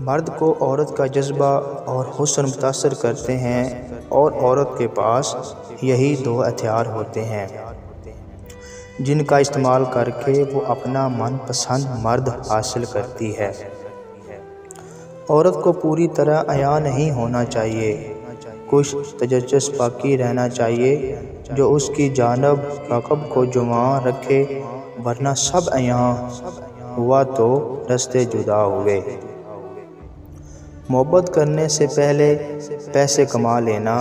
मर्द को औरत का जज्बा और हुस्न मुतासर करते हैं और औरत के पास यही दो हथियार होते हैं जिनका इस्तेमाल करके वो अपना मनपसंद मर्द हासिल करती है। औरत को पूरी तरह अया नहीं होना चाहिए, कुछ तजस्सुस बाकी रहना चाहिए जो उसकी जानब रक़ब को जुमा रखे, वरना सब अया हुआ तो रस्ते जुदा हुए। मोहब्बत करने से पहले पैसे कमा लेना,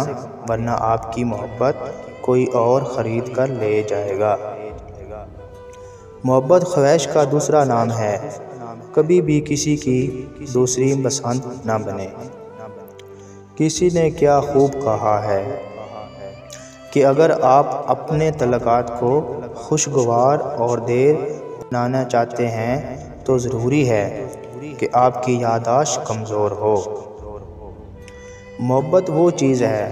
वरना आपकी मोहब्बत कोई और ख़रीद कर ले जाएगा। मोहब्बत ख्वाहिश का दूसरा नाम है। कभी भी किसी की दूसरी पसंद न बने। किसी ने क्या खूब कहा है कि अगर आप अपने तल्लुकात को खुशगवार और देर बनाना चाहते हैं तो ज़रूरी है कि आपकी याददाश्त कमज़ोर हो। मोहब्बत वो चीज़ है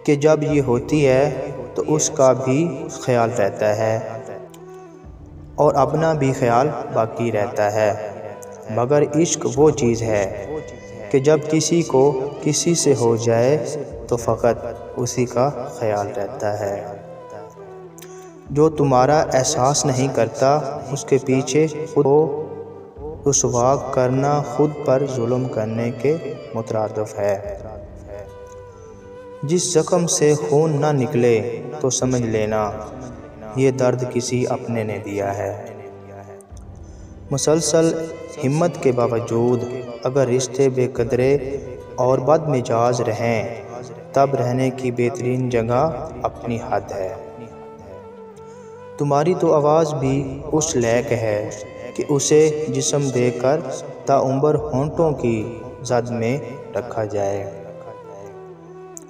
कि जब ये होती है तो उसका भी ख्याल रहता है और अपना भी ख्याल बाकी रहता है, मगर इश्क वो चीज़ है कि जब किसी को किसी से हो जाए तो फ़कत उसी का ख्याल रहता है। जो तुम्हारा एहसास नहीं करता उसके पीछे खुद को रुसवा करना खुद पर जुल्म करने के मुतरादिफ है। जिस ज़ख्म से खून ना निकले तो समझ लेना ये दर्द किसी अपने ने दिया है। मुसलसल हिम्मत के बावजूद अगर रिश्ते बेकदरे और बदमिजाज रहें, तब रहने की बेहतरीन जगह अपनी हद है। तुम्हारी तो आवाज़ भी उस लायक है कि उसे जिस्म देकर ताउम्र होंठों की जद में रखा जाए।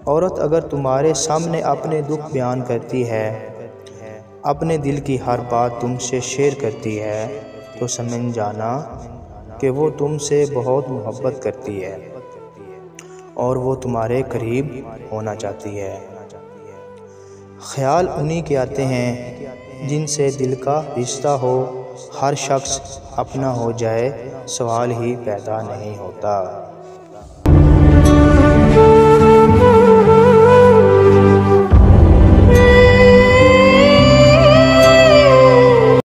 औरत अगर तुम्हारे सामने अपने दुख बयान करती है, अपने दिल की हर बात तुमसे शेयर करती है, तो समझ जाना कि वो तुमसे बहुत मोहब्बत करती है और वो तुम्हारे करीब होना चाहती है। ख्याल उन्हीं के आते हैं जिनसे दिल का रिश्ता हो। हर शख्स अपना हो जाए सवाल ही पैदा नहीं होता।